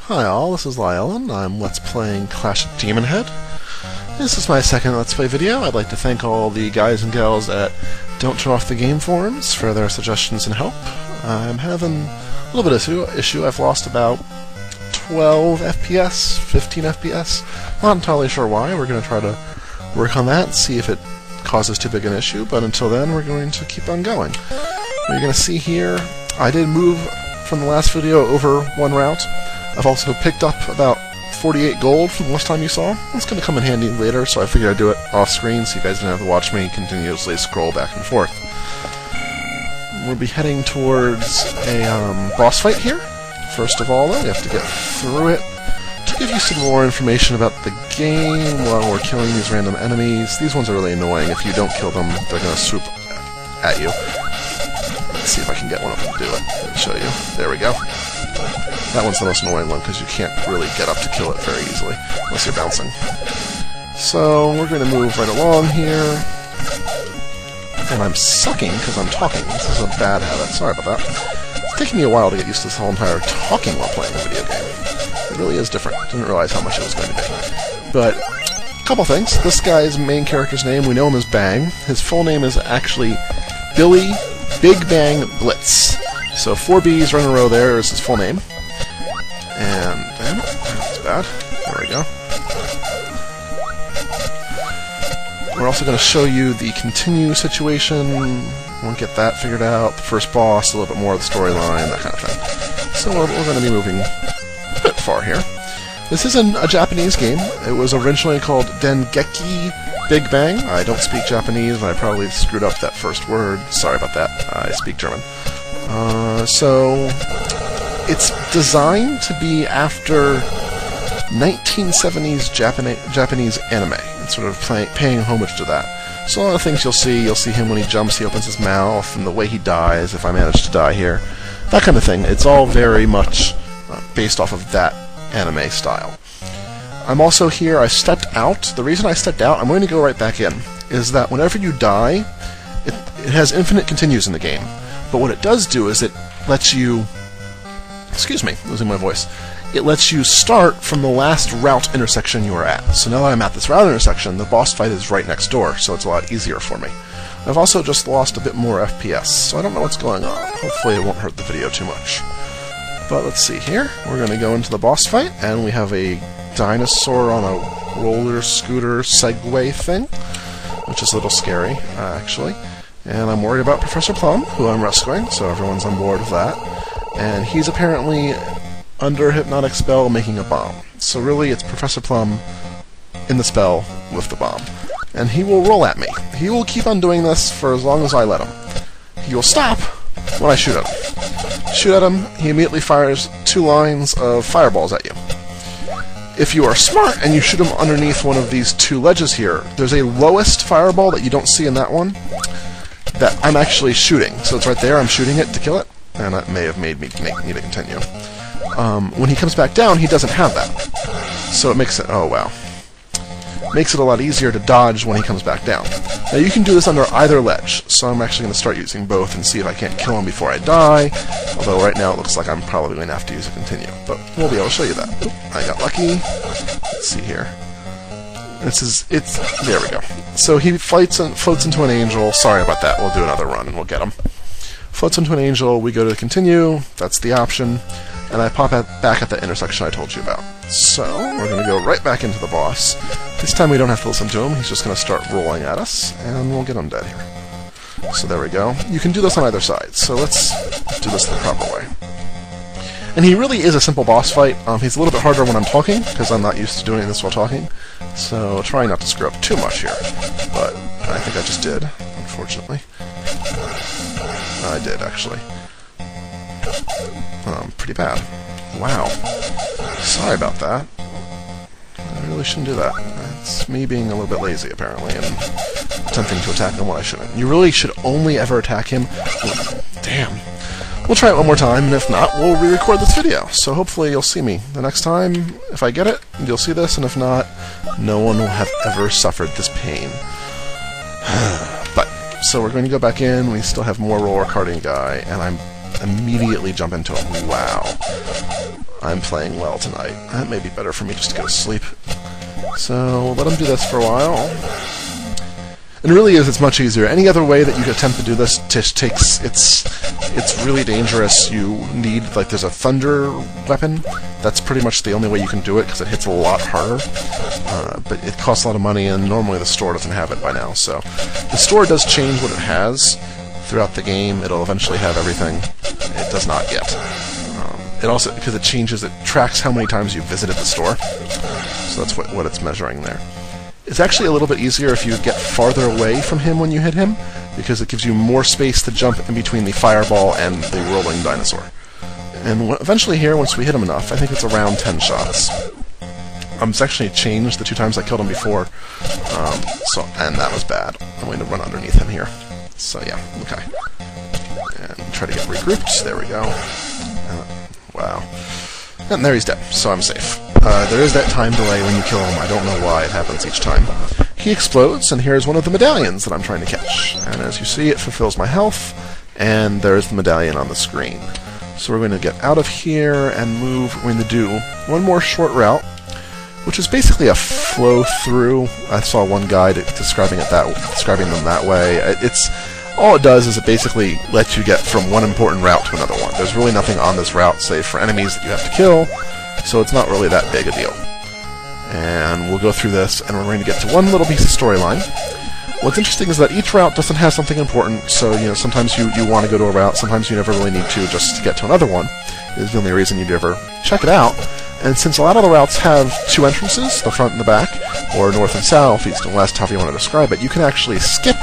Hi all, this is Lyle, and I'm Let's Playing Clash of Demonhead. This is my second Let's Play video. I'd like to thank all the guys and gals at Don't Turn Off the Game forums for their suggestions and help. I'm having a little bit of issue. I've lost about 12 FPS, 15 FPS. Not entirely sure why. We're going to try to work on that and see if it causes too big an issue, but until then we're going to keep on going. What you're going to see here, I did move from the last video over one route. I've also picked up about 48 gold from the last time you saw. It's going to come in handy later, so I figured I'd do it off screen so you guys didn't have to watch me continuously scroll back and forth. We'll be heading towards a boss fight here. First of all, though, we have to get through it. To give you some more information about the game while we're killing these random enemies. These ones are really annoying. If you don't kill them, they're going to swoop at you. Let's see if I can get one of them to do it. Let me show you. There we go. That one's the most annoying one because you can't really get up to kill it very easily unless you're bouncing. So we're going to move right along here. And I'm sucking because I'm talking. This is a bad habit. Sorry about that. It's taking me a while to get used to this whole entire talking while playing a video game. It really is different. Didn't realize how much it was going to be. But a couple things. This guy's main character's name, we know him as Bang. His full name is actually Billy Big Bang Blitz. So 4 B's right in a row there is his full name. And, damn it, that's bad. There we go. We're also going to show you the continue situation. We'll get that figured out. The first boss, a little bit more of the storyline, that kind of thing. So we're going to be moving a bit far here. This isn't a Japanese game. It was originally called Dengeki Big Bang. I don't speak Japanese, and I probably screwed up that first word. Sorry about that. I speak German. So it's designed to be after 1970s Japanese anime. It's sort of paying homage to that. So a lot of things you'll see him when he jumps, he opens his mouth, and the way he dies, if I manage to die here, that kind of thing. It's all very much based off of that anime style. I'm also here, I stepped out. The reason I stepped out, I'm going to go right back in, is that whenever you die, it has infinite continues in the game. But what it does do is it lets you... Excuse me, losing my voice. It lets you start from the last route intersection you were at. So now that I'm at this route intersection, the boss fight is right next door, so it's a lot easier for me. I've also just lost a bit more FPS, so I don't know what's going on. Hopefully it won't hurt the video too much. But let's see here. We're going to go into the boss fight, and we have a dinosaur on a roller scooter Segway thing, which is a little scary, actually. And I'm worried about Professor Plum, who I'm rescuing, so everyone's on board with that. And he's apparently under hypnotic spell making a bomb. So really, it's Professor Plum in the spell with the bomb. And he will roll at me. He will keep on doing this for as long as I let him. He will stop when I shoot at him. Shoot at him, he immediately fires 2 lines of fireballs at you. If you are smart and you shoot him underneath one of these 2 ledges here, there's a lowest fireball that you don't see in that one that I'm actually shooting. So it's right there, I'm shooting it to kill it, and that may have made me need to continue. When he comes back down, he doesn't have that. So it makes it, oh wow. Makes it a lot easier to dodge when he comes back down. Now you can do this under either ledge, so I'm actually going to start using both and see if I can't kill him before I die, although right now it looks like I'm probably going to have to use a continue, but we'll be able to show you that. Oop, I got lucky. Let's see here. There we go. So he floats into an angel. Sorry about that, we'll do another run and we'll get him. Floats into an angel, we go to continue, that's the option, and I pop back at the intersection I told you about. So, we're going to go right back into the boss. This time we don't have to listen to him, he's just going to start rolling at us, and we'll get him dead here. So there we go. You can do this on either side, so let's do this the proper way. And he really is a simple boss fight. He's a little bit harder when I'm talking, because I'm not used to doing this while talking, so try not to screw up too much here. But I think I just did, unfortunately. I did, actually. Pretty bad. Wow. Sorry about that. I really shouldn't do that. It's me being a little bit lazy, apparently, and attempting to attack him when I shouldn't. You really should only ever attack him... Damn. We'll try it one more time, and if not, we'll re-record this video. So hopefully you'll see me the next time. If I get it, you'll see this, and if not, no one will have ever suffered this pain. But, so we're going to go back in. We still have more roller karting guy, and I'm immediately jump into him. Wow. I'm playing well tonight. That may be better for me just to go to sleep. So we'll let him do this for a while. It really is, it's much easier. Any other way that you could attempt to do this just takes, it's really dangerous. You need, like, there's a thunder weapon. That's pretty much the only way you can do it, because it hits a lot harder. But it costs a lot of money, and normally the store doesn't have it by now. So the store does change what it has throughout the game. It'll eventually have everything. It does not yet. It also, because it changes, it tracks how many times you visited the store. So that's what it's measuring there. It's actually a little bit easier if you get farther away from him when you hit him, because it gives you more space to jump in between the fireball and the rolling dinosaur. And eventually here, once we hit him enough, I think it's around 10 shots. It's actually changed the 2 times I killed him before, and that was bad. I'm going to run underneath him here. So yeah, okay. And try to get regrouped. There we go. Wow. And there he's dead, so I'm safe. There is that time delay when you kill him. I don't know why it happens each time. He explodes, and here's one of the medallions that I'm trying to catch. And as you see, it fulfills my health, and there's the medallion on the screen. So we're going to get out of here and move. We're going to do one more short route, which is basically a flow-through. I saw one guy describing them that way. All it does is it basically lets you get from one important route to another one. There's really nothing on this route, save for enemies that you have to kill, so it's not really that big a deal. And we'll go through this, and we're going to get to one little piece of storyline. What's interesting is that each route doesn't have something important, so sometimes you want to go to a route, sometimes you never really need to just to get to another one. Is the only reason you'd ever check it out. And since a lot of the routes have 2 entrances, the front and the back, or north and south, east and west, however you want to describe it, you can actually skip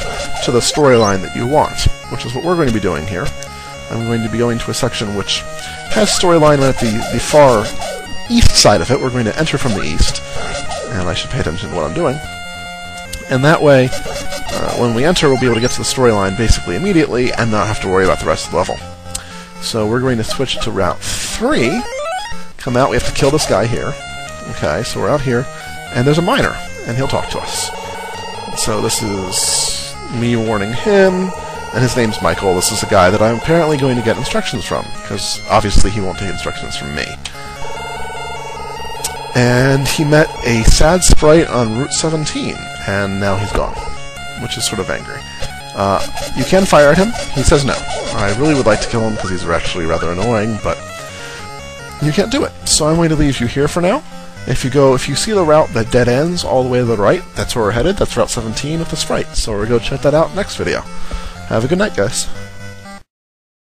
to the storyline that you want, which is what we're going to be doing here. I'm going to be going to a section which has storyline right at the far east side of it. We're going to enter from the east, and I should pay attention to what I'm doing. And that way, when we enter, we'll be able to get to the storyline basically immediately and not have to worry about the rest of the level. So we're going to switch to Route 3. Come out, we have to kill this guy here. Okay, so we're out here, and there's a miner, and he'll talk to us. So this is me warning him, and his name's Michael. This is a guy that I'm apparently going to get instructions from, because obviously he won't take instructions from me. And he met a sad sprite on Route 17, and now he's gone, which is sort of angry. You can fire at him. He says no. I really would like to kill him because he's actually rather annoying, but you can't do it. So I'm going to leave you here for now. If you see the route that dead ends all the way to the right, that's where we're headed. That's Route 17 with the sprite. So we're going to go check that out next video. Have a good night, guys.